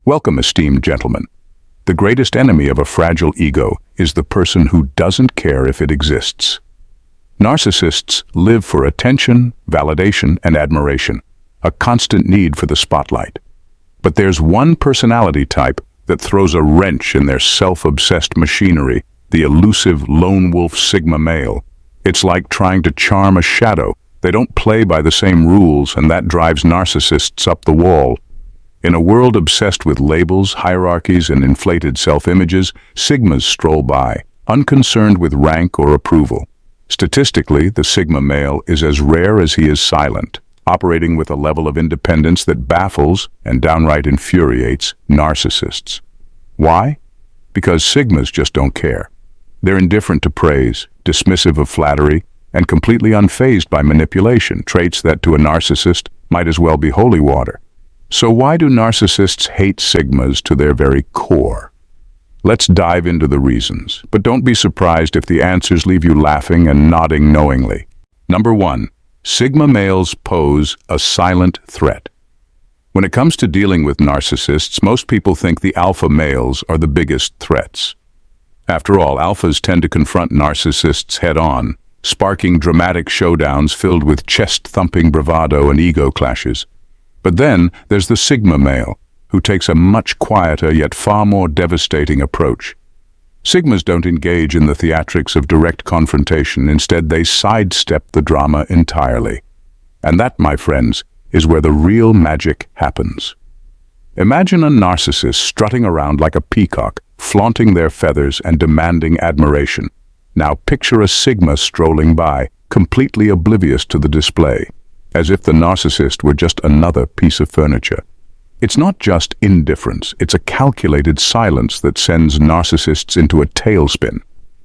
Welcome, esteemed gentlemen. The greatest enemy of a fragile ego is the person who doesn't care if it exists. Narcissists live for attention, validation, and admiration, a constant need for the spotlight. But there's one personality type that throws a wrench in their self-obsessed machinery, the elusive lone wolf Sigma male. It's like trying to charm a shadow. They don't play by the same rules, and that drives narcissists up the wall. In a world obsessed with labels, hierarchies, and inflated self-images, Sigmas stroll by, unconcerned with rank or approval. Statistically, the Sigma male is as rare as he is silent, operating with a level of independence that baffles and downright infuriates narcissists. Why? Because Sigmas just don't care. They're indifferent to praise, dismissive of flattery, and completely unfazed by manipulation, traits that to a narcissist might as well be holy water. So why do narcissists hate Sigmas to their very core? Let's dive into the reasons, but don't be surprised if the answers leave you laughing and nodding knowingly. Number 1. Sigma males pose a silent threat. When it comes to dealing with narcissists, most people think the alpha males are the biggest threats. After all, alphas tend to confront narcissists head-on, sparking dramatic showdowns filled with chest-thumping bravado and ego clashes. But then there's the Sigma male, who takes a much quieter yet far more devastating approach. Sigmas don't engage in the theatrics of direct confrontation. Instead, they sidestep the drama entirely. And that, my friends, is where the real magic happens. Imagine a narcissist strutting around like a peacock, flaunting their feathers and demanding admiration. Now picture a Sigma strolling by, completely oblivious to the display, as if the narcissist were just another piece of furniture. It's not just indifference, it's a calculated silence that sends narcissists into a tailspin.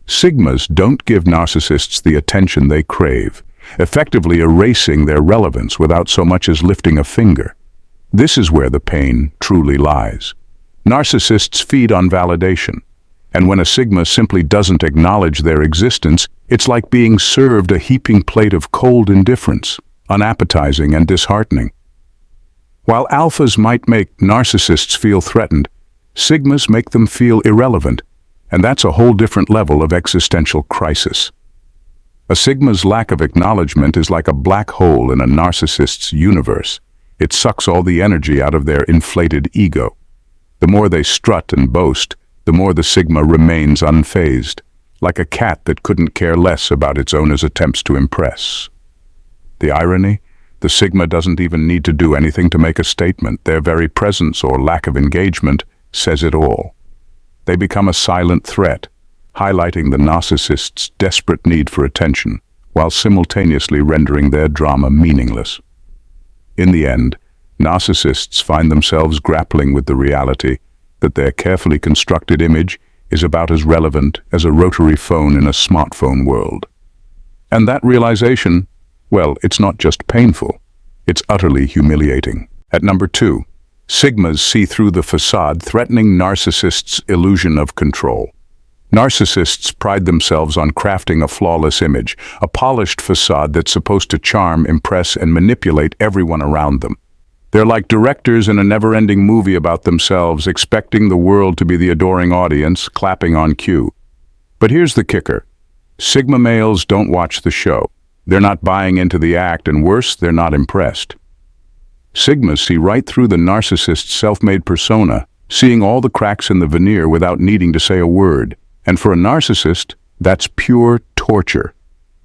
Sigmas don't give narcissists the attention they crave, effectively erasing their relevance without so much as lifting a finger. This is where the pain truly lies. Narcissists feed on validation, and when a Sigma simply doesn't acknowledge their existence, it's like being served a heaping plate of cold indifference, unappetizing and disheartening. While alphas might make narcissists feel threatened, Sigmas make them feel irrelevant, and that's a whole different level of existential crisis. A Sigma's lack of acknowledgement is like a black hole in a narcissist's universe. It sucks all the energy out of their inflated ego. The more they strut and boast, the more the Sigma remains unfazed, like a cat that couldn't care less about its owner's attempts to impress. The irony? The Sigma doesn't even need to do anything to make a statement. Their very presence or lack of engagement says it all. They become a silent threat, highlighting the narcissist's desperate need for attention, while simultaneously rendering their drama meaningless. In the end, narcissists find themselves grappling with the reality that their carefully constructed image is about as relevant as a rotary phone in a smartphone world. And that realization, well, it's not just painful, it's utterly humiliating. At number 2, Sigmas see through the facade, threatening narcissists' illusion of control. Narcissists pride themselves on crafting a flawless image, a polished facade that's supposed to charm, impress, and manipulate everyone around them. They're like directors in a never-ending movie about themselves, expecting the world to be the adoring audience, clapping on cue. But here's the kicker. Sigma males don't watch the show. They're not buying into the act, and worse, they're not impressed. Sigmas see right through the narcissist's self-made persona, seeing all the cracks in the veneer without needing to say a word. And for a narcissist, that's pure torture.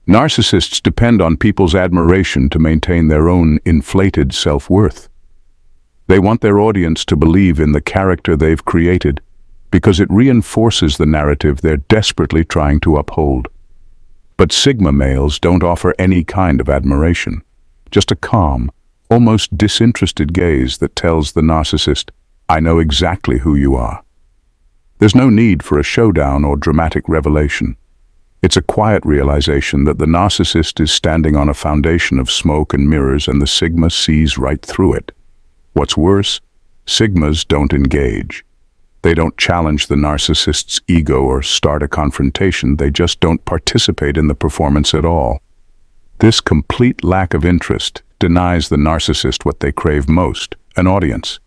Narcissists depend on people's admiration to maintain their own inflated self-worth. They want their audience to believe in the character they've created because it reinforces the narrative they're desperately trying to uphold. But Sigma males don't offer any kind of admiration, just a calm, almost disinterested gaze that tells the narcissist, "I know exactly who you are." There's no need for a showdown or dramatic revelation. It's a quiet realization that the narcissist is standing on a foundation of smoke and mirrors, and the Sigma sees right through it. What's worse, Sigmas don't engage. They don't challenge the narcissist's ego or start a confrontation. They just don't participate in the performance at all. This complete lack of interest denies the narcissist what they crave most, an audience.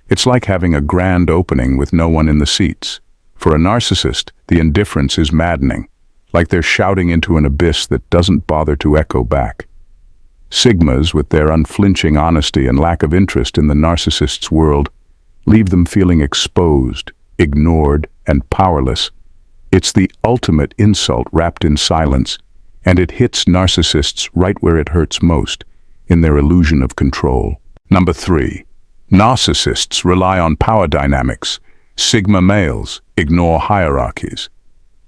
It's like having a grand opening with no one in the seats. For a narcissist, the indifference is maddening, like they're shouting into an abyss that doesn't bother to echo back. Sigmas, with their unflinching honesty and lack of interest in the narcissist's world, leave them feeling exposed, ignored, and powerless. It's the ultimate insult wrapped in silence, and it hits narcissists right where it hurts most, in their illusion of control. Number 3. Narcissists rely on power dynamics. Sigma males ignore hierarchies.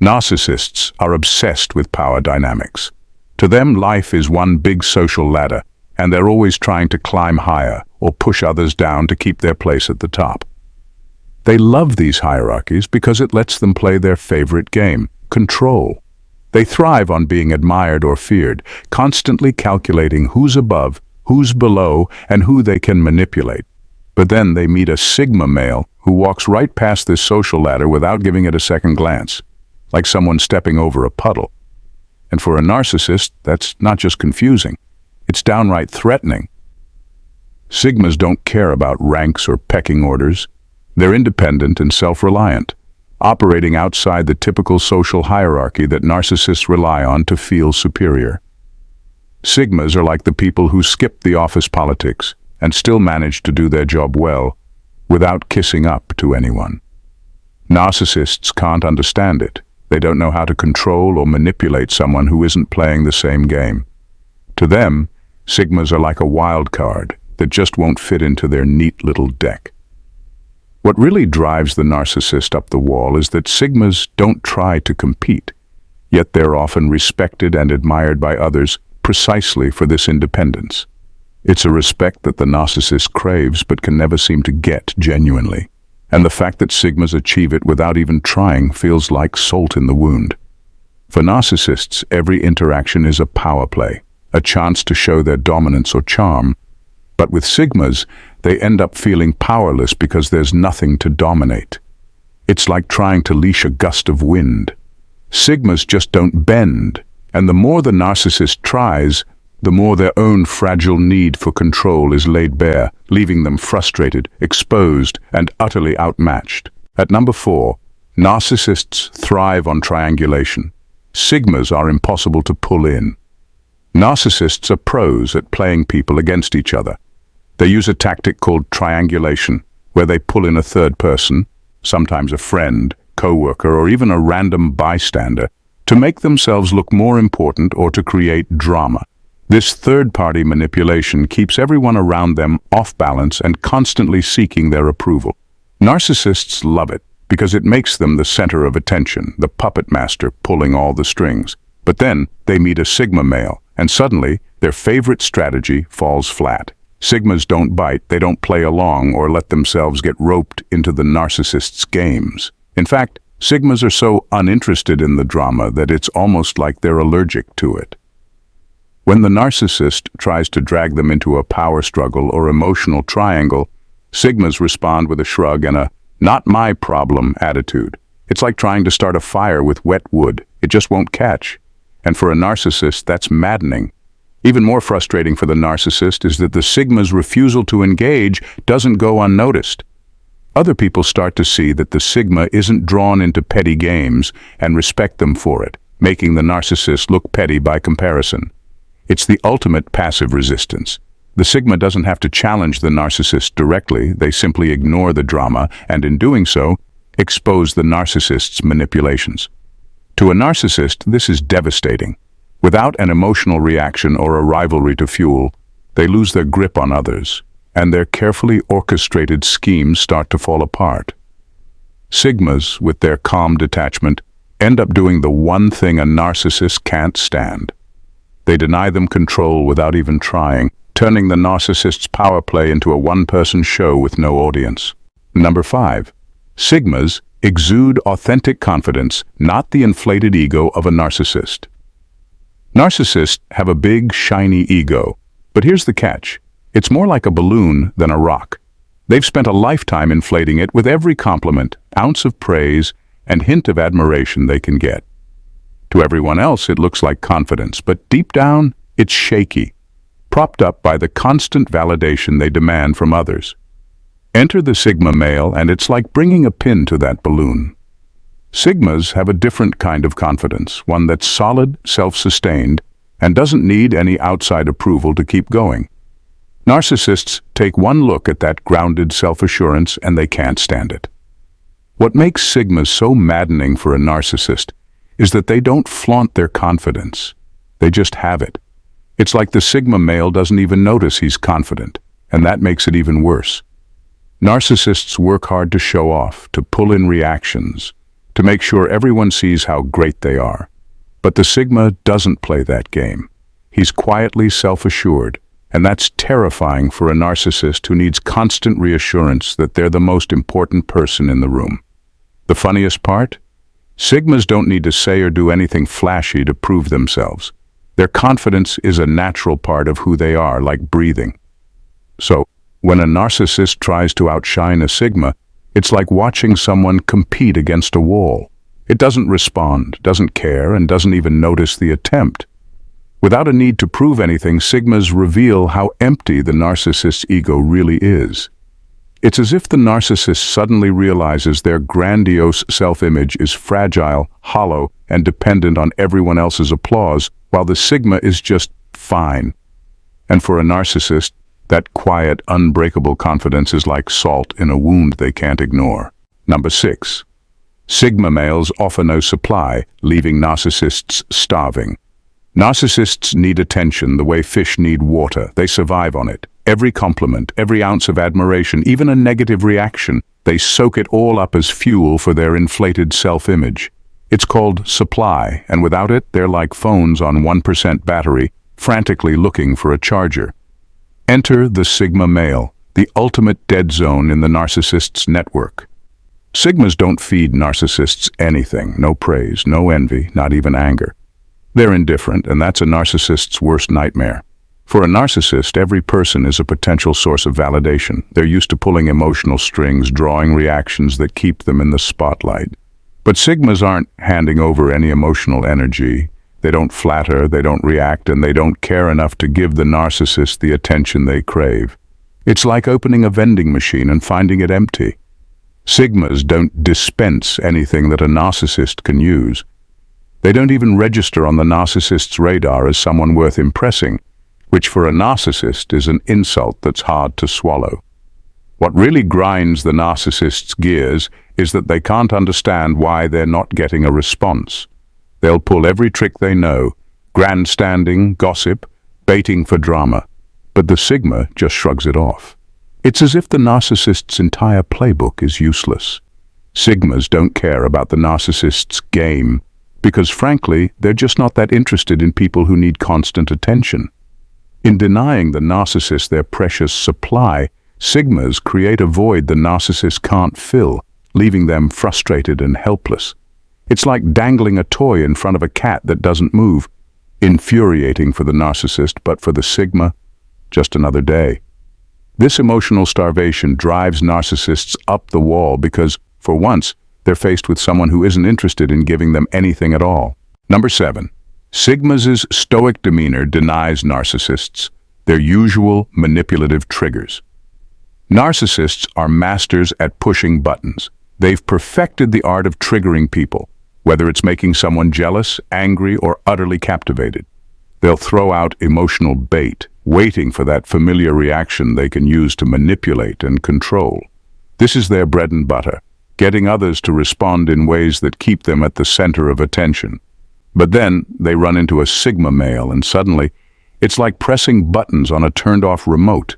Narcissists are obsessed with power dynamics. To them, life is one big social ladder, and they're always trying to climb higher or push others down to keep their place at the top. They love these hierarchies because it lets them play their favorite game, control. They thrive on being admired or feared, constantly calculating who's above, who's below, and who they can manipulate. But then they meet a Sigma male who walks right past this social ladder without giving it a second glance, like someone stepping over a puddle. And for a narcissist, that's not just confusing, it's downright threatening. Sigmas don't care about ranks or pecking orders. They're independent and self-reliant, operating outside the typical social hierarchy that narcissists rely on to feel superior. Sigmas are like the people who skip the office politics and still manage to do their job well without kissing up to anyone. Narcissists can't understand it. They don't know how to control or manipulate someone who isn't playing the same game. To them, Sigmas are like a wild card that just won't fit into their neat little deck. What really drives the narcissist up the wall is that Sigmas don't try to compete, yet they're often respected and admired by others precisely for this independence. It's a respect that the narcissist craves but can never seem to get genuinely. And the fact that Sigmas achieve it without even trying feels like salt in the wound. For narcissists, every interaction is a power play, a chance to show their dominance or charm. But with Sigmas, they end up feeling powerless because there's nothing to dominate. It's like trying to leash a gust of wind. Sigmas just don't bend, and the more the narcissist tries, the more their own fragile need for control is laid bare, leaving them frustrated, exposed, and utterly outmatched. At number 4, narcissists thrive on triangulation. Sigmas are impossible to pull in. Narcissists are pros at playing people against each other. They use a tactic called triangulation, where they pull in a third person, sometimes a friend, co-worker, or even a random bystander, to make themselves look more important or to create drama. This third-party manipulation keeps everyone around them off balance and constantly seeking their approval. Narcissists love it because it makes them the center of attention, the puppet master pulling all the strings. But then they meet a Sigma male, and suddenly their favorite strategy falls flat. Sigmas don't bite, they don't play along or let themselves get roped into the narcissist's games. In fact, Sigmas are so uninterested in the drama that it's almost like they're allergic to it. When the narcissist tries to drag them into a power struggle or emotional triangle, Sigmas respond with a shrug and a "not my problem" attitude. It's like trying to start a fire with wet wood. It just won't catch. And for a narcissist, that's maddening. Even more frustrating for the narcissist is that the Sigma's refusal to engage doesn't go unnoticed. Other people start to see that the Sigma isn't drawn into petty games and respect them for it, making the narcissist look petty by comparison. It's the ultimate passive resistance. The Sigma doesn't have to challenge the narcissist directly, they simply ignore the drama and in doing so, expose the narcissist's manipulations. To a narcissist, this is devastating. Without an emotional reaction or a rivalry to fuel, they lose their grip on others, and their carefully orchestrated schemes start to fall apart. Sigmas, with their calm detachment, end up doing the one thing a narcissist can't stand. They deny them control without even trying, turning the narcissist's power play into a one-person show with no audience. Number 5. Sigmas exude authentic confidence, not the inflated ego of a narcissist. Narcissists have a big, shiny ego, but here's the catch. It's more like a balloon than a rock. They've spent a lifetime inflating it with every compliment, ounce of praise, and hint of admiration they can get. To everyone else, it looks like confidence, but deep down, it's shaky, propped up by the constant validation they demand from others. Enter the Sigma male, and it's like bringing a pin to that balloon. Sigmas have a different kind of confidence, one that's solid, self-sustained, and doesn't need any outside approval to keep going. Narcissists take one look at that grounded self-assurance and they can't stand it. What makes Sigmas so maddening for a narcissist is that they don't flaunt their confidence. They just have it. It's like the Sigma male doesn't even notice he's confident, and that makes it even worse. Narcissists work hard to show off, to pull in reactions, to make sure everyone sees how great they are. But the Sigma doesn't play that game. He's quietly self-assured, and that's terrifying for a narcissist who needs constant reassurance that they're the most important person in the room. The funniest part? Sigmas don't need to say or do anything flashy to prove themselves. Their confidence is a natural part of who they are, like breathing. So, when a narcissist tries to outshine a Sigma, it's like watching someone compete against a wall. It doesn't respond, doesn't care, and doesn't even notice the attempt. Without a need to prove anything, Sigmas reveal how empty the narcissist's ego really is. It's as if the narcissist suddenly realizes their grandiose self-image is fragile, hollow, and dependent on everyone else's applause, while the Sigma is just fine. And for a narcissist, that quiet, unbreakable confidence is like salt in a wound they can't ignore. Number 6. Sigma males offer no supply, leaving narcissists starving. Narcissists need attention the way fish need water. They survive on it. Every compliment, every ounce of admiration, even a negative reaction, they soak it all up as fuel for their inflated self-image. It's called supply, and without it, they're like phones on 1% battery, frantically looking for a charger. Enter the Sigma male, the ultimate dead zone in the narcissist's network. Sigmas don't feed narcissists anything, no praise, no envy, not even anger. They're indifferent, and that's a narcissist's worst nightmare. For a narcissist, every person is a potential source of validation. They're used to pulling emotional strings, drawing reactions that keep them in the spotlight. But Sigmas aren't handing over any emotional energy. They don't flatter, they don't react, and they don't care enough to give the narcissist the attention they crave. It's like opening a vending machine and finding it empty. Sigmas don't dispense anything that a narcissist can use. They don't even register on the narcissist's radar as someone worth impressing, which for a narcissist is an insult that's hard to swallow. What really grinds the narcissist's gears is that they can't understand why they're not getting a response. They'll pull every trick they know, grandstanding, gossip, baiting for drama, but the Sigma just shrugs it off. It's as if the narcissist's entire playbook is useless. Sigmas don't care about the narcissist's game, because frankly, they're just not that interested in people who need constant attention. In denying the narcissist their precious supply, Sigmas create a void the narcissist can't fill, leaving them frustrated and helpless. It's like dangling a toy in front of a cat that doesn't move. Infuriating for the narcissist, but for the Sigma, just another day. This emotional starvation drives narcissists up the wall because, for once, they're faced with someone who isn't interested in giving them anything at all. Number 7. Sigmas' stoic demeanor denies narcissists their usual manipulative triggers. Narcissists are masters at pushing buttons. They've perfected the art of triggering people, whether it's making someone jealous, angry, or utterly captivated. They'll throw out emotional bait, waiting for that familiar reaction they can use to manipulate and control. This is their bread and butter, getting others to respond in ways that keep them at the center of attention. But then they run into a Sigma male, and suddenly it's like pressing buttons on a turned-off remote.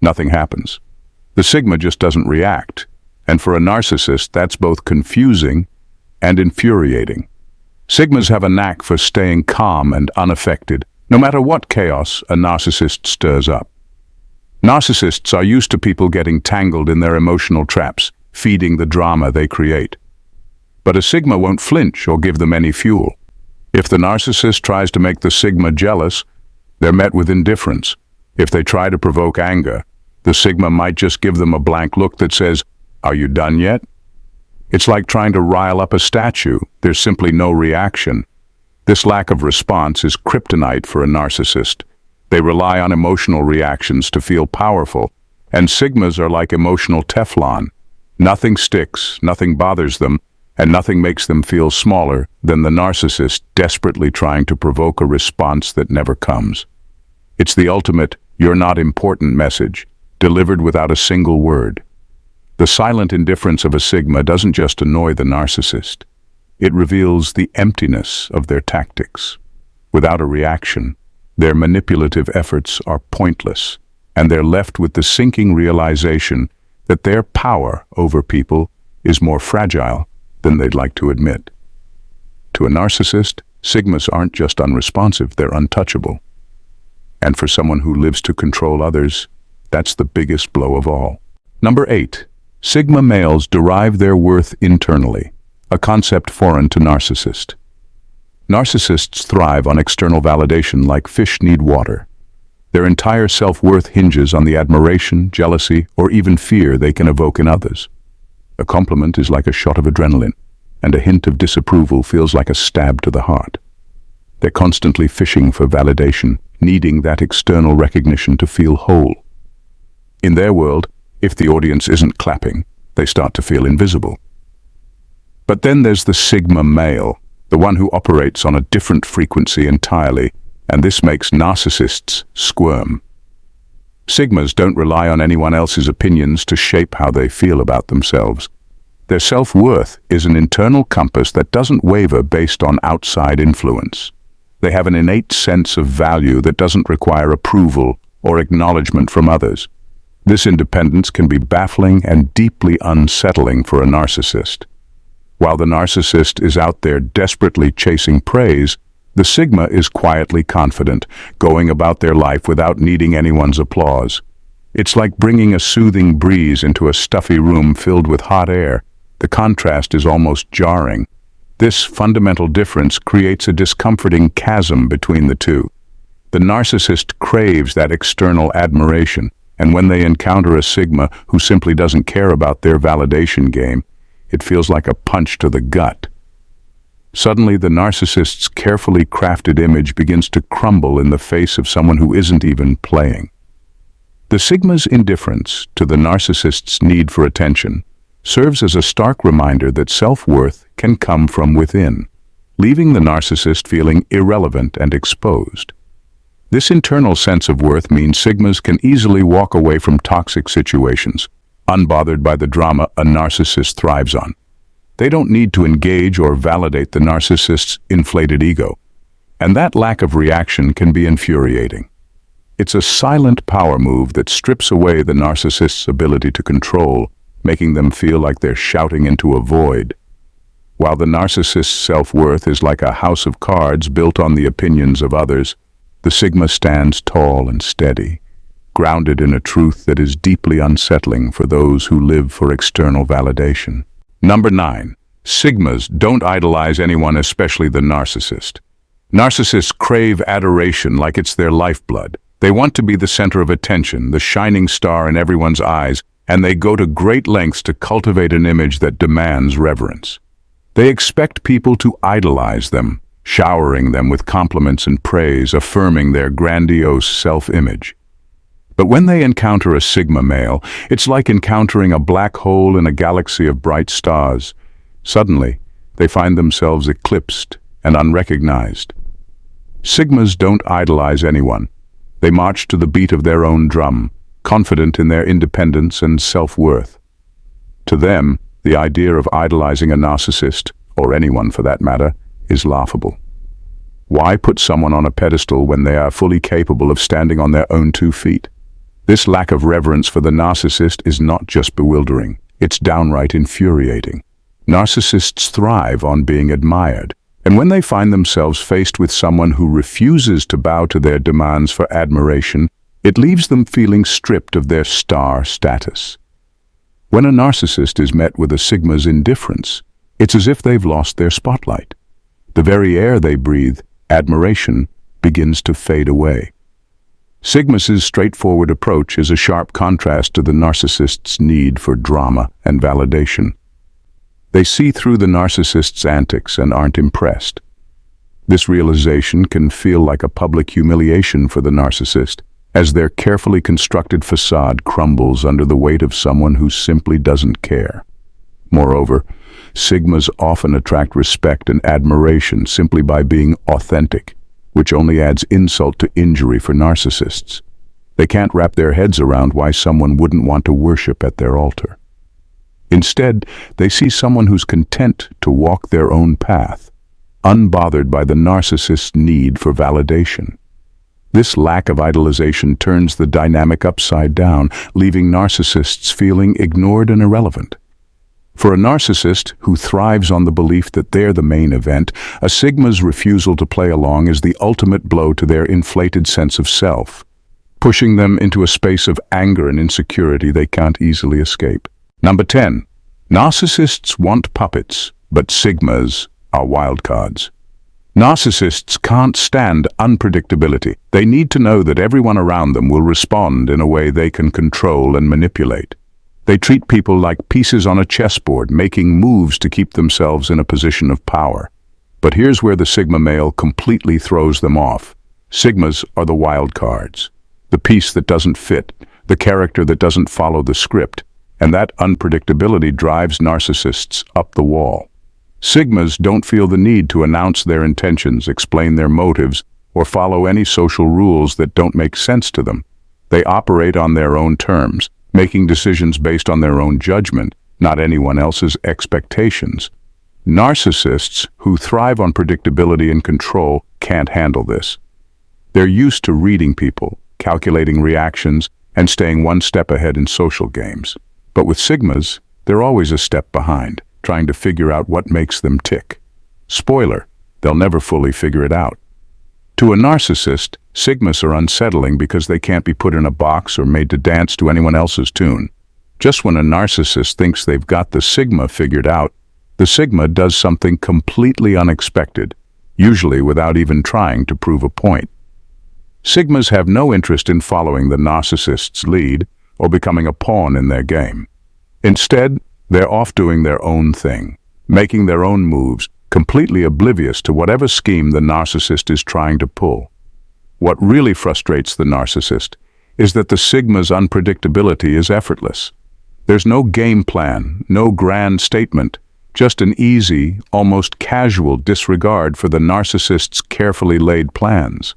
Nothing happens. The Sigma just doesn't react, and for a narcissist, that's both confusing and infuriating. Sigmas have a knack for staying calm and unaffected, no matter what chaos a narcissist stirs up. Narcissists are used to people getting tangled in their emotional traps, feeding the drama they create. But a Sigma won't flinch or give them any fuel. If the narcissist tries to make the Sigma jealous, they're met with indifference. If they try to provoke anger, the Sigma might just give them a blank look that says, "Are you done yet?" It's like trying to rile up a statue. There's simply no reaction. This lack of response is kryptonite for a narcissist. They rely on emotional reactions to feel powerful, And sigmas are like emotional Teflon. Nothing sticks, nothing bothers them, and nothing makes them feel smaller than the narcissist desperately trying to provoke a response that never comes. It's the ultimate "you're not important" message, delivered without a single word. The silent indifference of a sigma doesn't just annoy the narcissist. It reveals the emptiness of their tactics. Without a reaction, their manipulative efforts are pointless, and they're left with the sinking realization that their power over people is more fragile than they'd like to admit. To a narcissist, sigmas aren't just unresponsive, they're untouchable. And for someone who lives to control others, that's the biggest blow of all. Number 8. Sigma males derive their worth internally, a concept foreign to narcissists. Narcissists thrive on external validation like fish need water. Their entire self-worth hinges on the admiration, jealousy, or even fear they can evoke in others. A compliment is like a shot of adrenaline, and a hint of disapproval feels like a stab to the heart. They're constantly fishing for validation, needing that external recognition to feel whole. In their world, if the audience isn't clapping, they start to feel invisible. But then there's the sigma male, the one who operates on a different frequency entirely, and this makes narcissists squirm. Sigmas don't rely on anyone else's opinions to shape how they feel about themselves. Their self-worth is an internal compass that doesn't waver based on outside influence. They have an innate sense of value that doesn't require approval or acknowledgement from others. This independence can be baffling and deeply unsettling for a narcissist. While the narcissist is out there desperately chasing praise, the sigma is quietly confident, going about their life without needing anyone's applause. It's like bringing a soothing breeze into a stuffy room filled with hot air. The contrast is almost jarring. This fundamental difference creates a discomforting chasm between the two. The narcissist craves that external admiration, and when they encounter a sigma who simply doesn't care about their validation game, it feels like a punch to the gut. Suddenly, the narcissist's carefully crafted image begins to crumble in the face of someone who isn't even playing. The sigma's indifference to the narcissist's need for attention serves as a stark reminder that self-worth can come from within, leaving the narcissist feeling irrelevant and exposed. This internal sense of worth means sigmas can easily walk away from toxic situations, unbothered by the drama a narcissist thrives on. They don't need to engage or validate the narcissist's inflated ego, and that lack of reaction can be infuriating. It's a silent power move that strips away the narcissist's ability to control, making them feel like they're shouting into a void. While the narcissist's self-worth is like a house of cards built on the opinions of others, the sigma stands tall and steady, grounded in a truth that is deeply unsettling for those who live for external validation. Number 9. Sigmas don't idolize anyone, especially the narcissist. Narcissists crave adoration like it's their lifeblood. They want to be the center of attention, the shining star in everyone's eyes, and they go to great lengths to cultivate an image that demands reverence. They expect people to idolize them, showering them with compliments and praise, affirming their grandiose self-image. But when they encounter a sigma male, it's like encountering a black hole in a galaxy of bright stars. Suddenly, they find themselves eclipsed and unrecognized. Sigmas don't idolize anyone. They march to the beat of their own drum, confident in their independence and self-worth. To them, the idea of idolizing a narcissist, or anyone for that matter, is laughable. Why put someone on a pedestal when they are fully capable of standing on their own 2 feet? This lack of reverence for the narcissist is not just bewildering, it's downright infuriating. Narcissists thrive on being admired, and when they find themselves faced with someone who refuses to bow to their demands for admiration, it leaves them feeling stripped of their star status. When a narcissist is met with a sigma's indifference, it's as if they've lost their spotlight. The very air they breathe, admiration, begins to fade away. Sigma's straightforward approach is a sharp contrast to the narcissist's need for drama and validation. They see through the narcissist's antics and aren't impressed. This realization can feel like a public humiliation for the narcissist, as their carefully constructed facade crumbles under the weight of someone who simply doesn't care. Moreover, Sigmas often attract respect and admiration simply by being authentic, which only adds insult to injury for narcissists. They can't wrap their heads around why someone wouldn't want to worship at their altar. Instead, they see someone who's content to walk their own path, unbothered by the narcissist's need for validation. This lack of idolization turns the dynamic upside down, leaving narcissists feeling ignored and irrelevant. For a narcissist who thrives on the belief that they're the main event, a Sigma's refusal to play along is the ultimate blow to their inflated sense of self, pushing them into a space of anger and insecurity they can't easily escape. Number 10. Narcissists want puppets, but Sigmas are wildcards. Narcissists can't stand unpredictability. They need to know that everyone around them will respond in a way they can control and manipulate. They treat people like pieces on a chessboard, making moves to keep themselves in a position of power. But here's where the Sigma male completely throws them off. Sigmas are the wild cards, the piece that doesn't fit, the character that doesn't follow the script, and that unpredictability drives narcissists up the wall. Sigmas don't feel the need to announce their intentions, explain their motives, or follow any social rules that don't make sense to them. They operate on their own terms, making decisions based on their own judgment, not anyone else's expectations. Narcissists who thrive on predictability and control can't handle this. They're used to reading people, calculating reactions, and staying one step ahead in social games. But with Sigmas, they're always a step behind, trying to figure out what makes them tick. Spoiler, they'll never fully figure it out. To a narcissist, Sigmas are unsettling because they can't be put in a box or made to dance to anyone else's tune. Just when a narcissist thinks they've got the Sigma figured out, the Sigma does something completely unexpected, usually without even trying to prove a point. Sigmas have no interest in following the narcissist's lead or becoming a pawn in their game. Instead, they're off doing their own thing, making their own moves, completely oblivious to whatever scheme the narcissist is trying to pull. What really frustrates the narcissist is that the Sigma's unpredictability is effortless. There's no game plan, no grand statement, just an easy, almost casual disregard for the narcissist's carefully laid plans.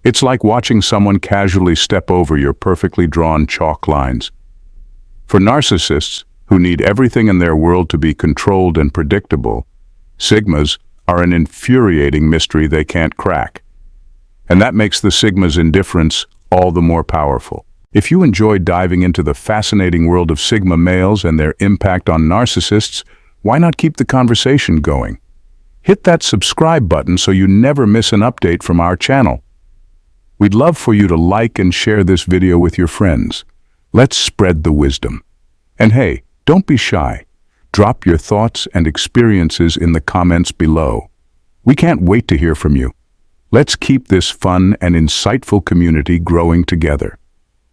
It's like watching someone casually step over your perfectly drawn chalk lines. For narcissists who need everything in their world to be controlled and predictable, Sigmas are an infuriating mystery they can't crack. And that makes the Sigma's indifference all the more powerful. If you enjoyed diving into the fascinating world of Sigma males and their impact on narcissists, why not keep the conversation going? Hit that subscribe button so you never miss an update from our channel. We'd love for you to like and share this video with your friends. Let's spread the wisdom. And hey, don't be shy. Drop your thoughts and experiences in the comments below. We can't wait to hear from you. Let's keep this fun and insightful community growing together.